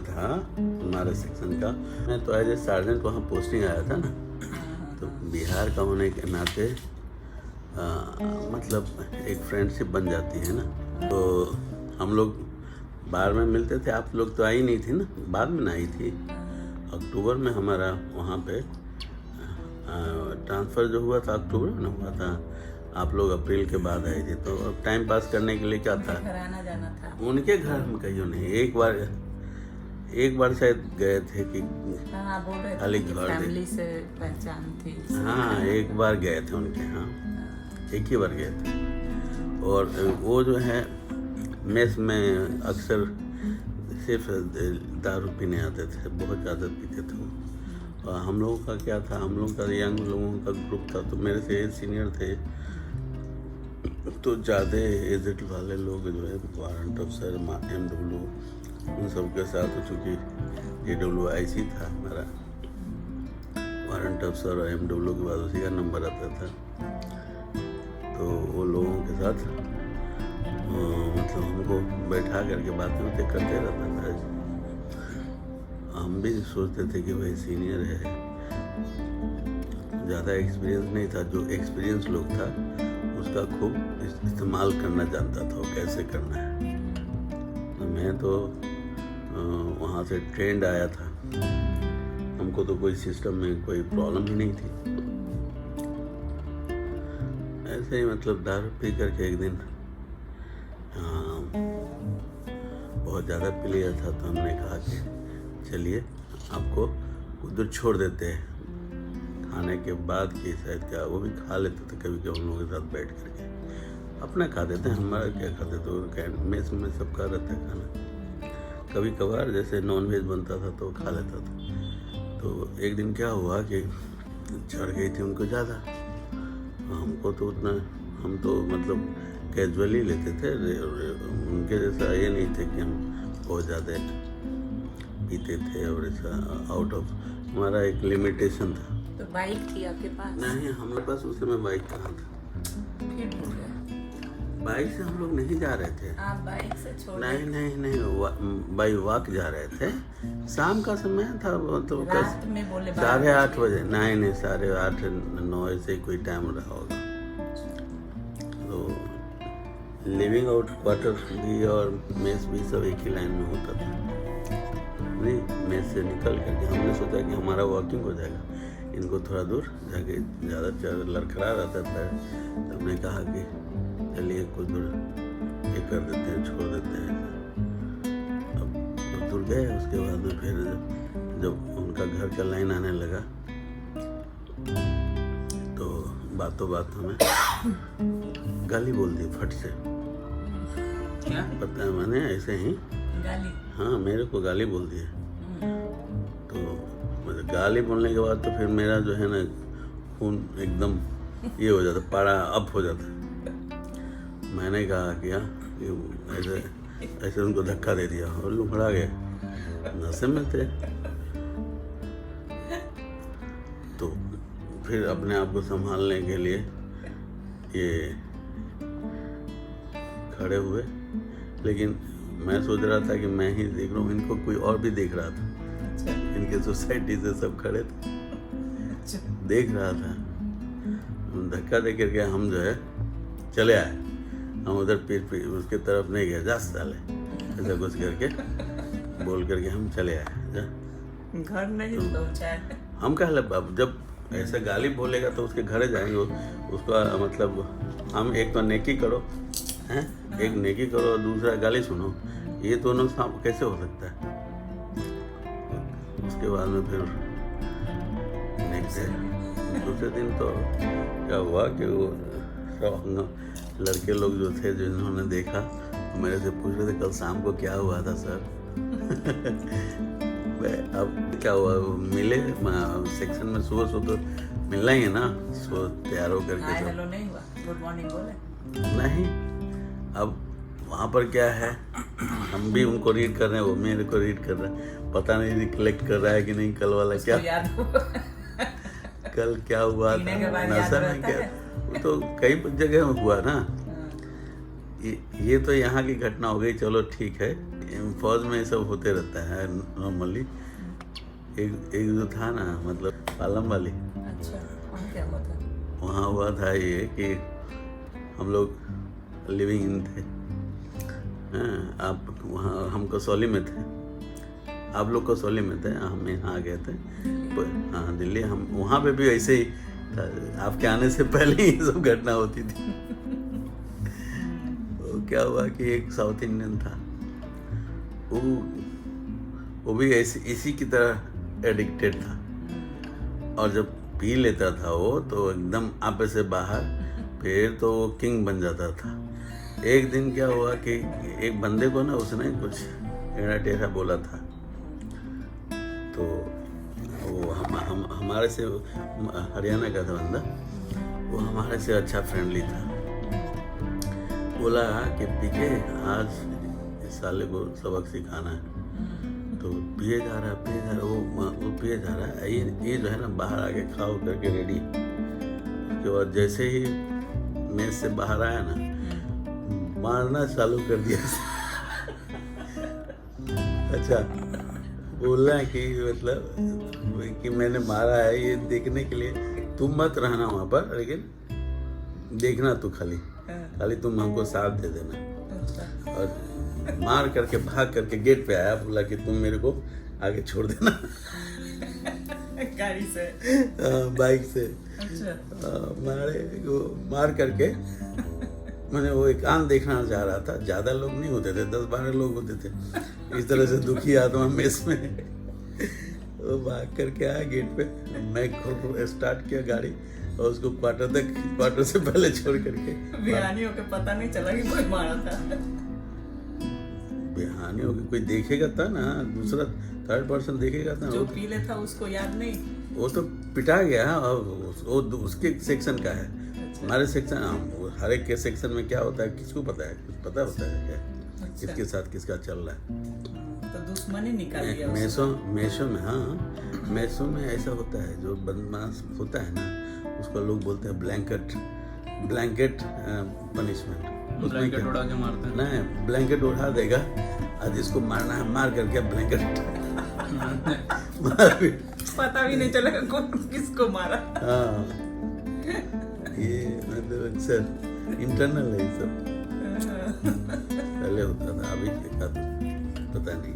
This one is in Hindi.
था हमारे सेक्शन का। मैं तो एज ए सार्जेंट वहाँ पोस्टिंग आया था ना, तो बिहार का होने के नाते मतलब एक फ्रेंडशिप बन जाती है ना। तो हम लोग बार में मिलते थे। आप लोग तो आई नहीं थी ना, बाद में आई थी। अक्टूबर में हमारा वहाँ पे ट्रांसफ़र जो हुआ था अक्टूबर में हुआ था। आप लोग अप्रैल के बाद आए थे। तो अब टाइम पास करने के लिए क्या था, घर आना जाना था। उनके घर में कहियो नहीं। एक बार शायद गए थे कि हाँ, बोल रहे खाली थे कि घर फैमिली से पहचान थी। हाँ, एक बार गए थे उनके यहाँ, एक ही बार गए थे। और वो जो है मेस में अक्सर सिर्फ दारू पीने आते थे, बहुत ज़्यादा पीते थे वो। और हम लोगों का क्या था, हम लोगों का यंग लोगों का ग्रुप था, तो मेरे से सीनियर थे, तो ज़्यादा एजेड वाले लोग जो है वारंट अफसर MW उन सब के साथ, चूँकि AWIC था हमारा, वारंट अफसर और MW के बाद उसी का नंबर आता था। तो वो लोगों के साथ मतलब हमको बैठा करके बातें करते रहता था। हम भी सोचते थे कि भाई सीनियर है, ज़्यादा एक्सपीरियंस नहीं था। जो एक्सपीरियंस लोग था उसका खूब इस्तेमाल करना जानता था, वो कैसे करना है। मैं तो वहाँ से ट्रेंड आया था, हमको तो कोई सिस्टम में कोई प्रॉब्लम ही नहीं थी। ऐसे ही मतलब दारू पी करके एक दिन बहुत ज़्यादा पी लिया था, तो हमने कहा कि चलिए आपको उधर छोड़ देते हैं। खाने के बाद की शायद क्या वो भी खा लेते थे कभी कभी, हम लोगों के साथ बैठ करके अपना खाते थे। हमारा क्या खाते थे, मेस में सबका रहता है खाना। कभी कभार जैसे नॉनवेज बनता था तो खा लेता था। तो एक दिन क्या हुआ कि चढ़ गई थी उनको ज़्यादा, हमको तो उतना, हम तो मतलब कैजुअली लेते थे। उनके जैसा ये नहीं थे कि हम बहुत ज़्यादा पीते थे, और ऐसा आउट ऑफ हमारा एक लिमिटेशन था। तो बाइक थी आपके पास? नहीं, हमारे पास उस समय बाइक कहाँ था। फिर भूल गए। बाइक से हम लोग नहीं जा रहे थे। आप बाइक से छोड़ नहीं, बाई वॉक जा रहे थे। शाम का समय था, मतलब रात में बोले 8:30 बजे। नहीं 8:30 9 ऐसे कोई टाइम रहा होगा। तो लिविंग आउट क्वार्टर भी और मेस भी सब एक ही लाइन में होता था। नहीं, मेस से निकल करके हमने सोचा कि हमारा वॉकिंग हो जाएगा, इनको थोड़ा दूर जाके ज़्यादा लड़खड़ा रहता था। तो हमने कहा कि चलिए कुछ दूर ये कर देते हैं, छोड़ देते हैं। अब कुछ दूर गए, उसके बाद में फिर जब उनका घर का लाइन आने लगा तो बातों बातों में गाली बोल दी फट से। क्या पता है, मैंने ऐसे ही गाली? हाँ, मेरे को गाली बोल दिया। तो मतलब गाली बोलने के बाद तो फिर मेरा जो है ना खून एकदम ये हो जाता, पारा अप हो जाता। मैंने कहा कि ऐसे उनको धक्का दे दिया और लुफड़ा गए। नशे में थे, तो फिर अपने आप को संभालने के लिए ये खड़े हुए। लेकिन मैं सोच रहा था कि मैं ही देख रहा हूँ, इनको कोई और भी देख रहा था। अच्छा। इनके सोसाइटी से सब खड़े थे, देख रहा था। धक्का दे करके हम जो है चले आए। हम उधर पीठ उसके तरफ नहीं गए, जा साले ऐसा कुछ करके बोल करके हम चले आए। जा घर नहीं पहुँचाए। हम कह ले बाबू, जब ऐसे गाली बोलेगा तो उसके घर जाएंगे। उसका मतलब हम एक तो नेकी करो हैं, एक नेकी करो और दूसरा गाली सुनो, ये दोनों कैसे हो सकता है। उसके बाद में फिर दूसरे दिन तो क्या हुआ कि वो सब लड़के लोग जो थे, जिन्होंने देखा, मेरे से पूछ रहे थे कल शाम को क्या हुआ था सर। अब क्या हुआ, मिले सेक्शन में सुबह तो मिलना ही है ना, सो तैयार हो करके। हेलो नहीं हुआ, गुड मॉर्निंग बोले नहीं। अब वहाँ पर क्या है, हम भी उनको रीड कर रहे हैं, वो मेरे को रीड कर रहा है। पता नहीं रिकलेक्ट कर रहा है कि नहीं कल वाला क्या याद हो। कल क्या हुआ था, नशा में क्या, वो तो कई जगह हुआ ना। ये तो यहाँ की घटना हो गई, चलो ठीक है। फौज में ये सब होते रहता है नॉर्मली। एक जो था ना, मतलब पालम वाली, अच्छा, वहाँ क्या हुआ था? वहाँ हुआ था ये कि हम लोग लिविंग इन थे। हाँ, आप वहाँ, हम कसौली में थे, आप लोग कसौली में थे, हम यहाँ आ गए थे। हाँ, दिल्ली। हम वहाँ पे भी ऐसे ही था, आपके आने से पहले ही सब घटना होती थी। तो क्या हुआ कि एक साउथ इंडियन था, वो भी ऐसे इसी की तरह एडिक्टेड था, और जब पी लेता था वो तो एकदम आपे से बाहर, फिर तो वो किंग बन जाता था। एक दिन क्या हुआ कि एक बंदे को ना उसने कुछ टेढ़ा टेढ़ा बोला था, तो वो हमारे से, हरियाणा का था बंदा, वो हमारे से अच्छा फ्रेंडली था। बोला कि पीके आज इस साले को सबक सिखाना है। तो पिए जा रहा वो पिए जा रहा है, ये जो है ना बाहर आके खाओ करके रेडी। उसके बाद जैसे ही मेस से बाहर आया ना, मारना चालू कर दिया। अच्छा, बोलना है कि मतलब कि मैंने मारा है, ये देखने के लिए तुम मत रहना वहाँ पर, लेकिन देखना तू खाली तुम हमको साथ दे देना। और मार करके भाग करके गेट पे आया, बोला कि तुम मेरे को आगे छोड़ देना। गाड़ी से? बाइक से। अच्छा। मार करके, मैंने वो एक आन देखना चाह रहा था, ज्यादा लोग नहीं होते थे, 10-12 लोग होते थे इस तरह से दुखी आत्मा मेस में। वो भाग करके आया गेट पे, मैं स्टार्ट किया गाड़ी और उसको क्वार्टर से पहले छोड़ करके। बिहानियों को पता नहीं चला कि कोई मारा था। बिहानियों को कोई देखेगा था ना, दूसरा थर्ड पर्सन देखेगा था। जो पी ले था उसको याद नहीं, वो तो पिटा गया, और वो उसके सेक्शन का है। हमारे सेक्शन, हर एक के सेक्शन में क्या होता है किसको पता है, कुछ पता होता है क्या? अच्छा। किसके साथ किसका चल रहा है। तो दुश्मनी निकाल लिया मेसों में, हाँ, मेसों में ऐसा होता है, जो बदमाश होता है ना, उसको लोग बोलते हैं ब्लैंकेट पनिशमेंट। ब्लैंकेट उड़ा के मारते हैं। नहीं, ब्लैंकेट उड़ा देगा, आज इसको मारना है, मार करके ब्लैंकेट पता भी नहीं चलेगा कौन किसको मारा। हाँ, ये मतलब अक्सर इंटरनल है ये सब। पहले होता था, अभी देखा तो पता नहीं।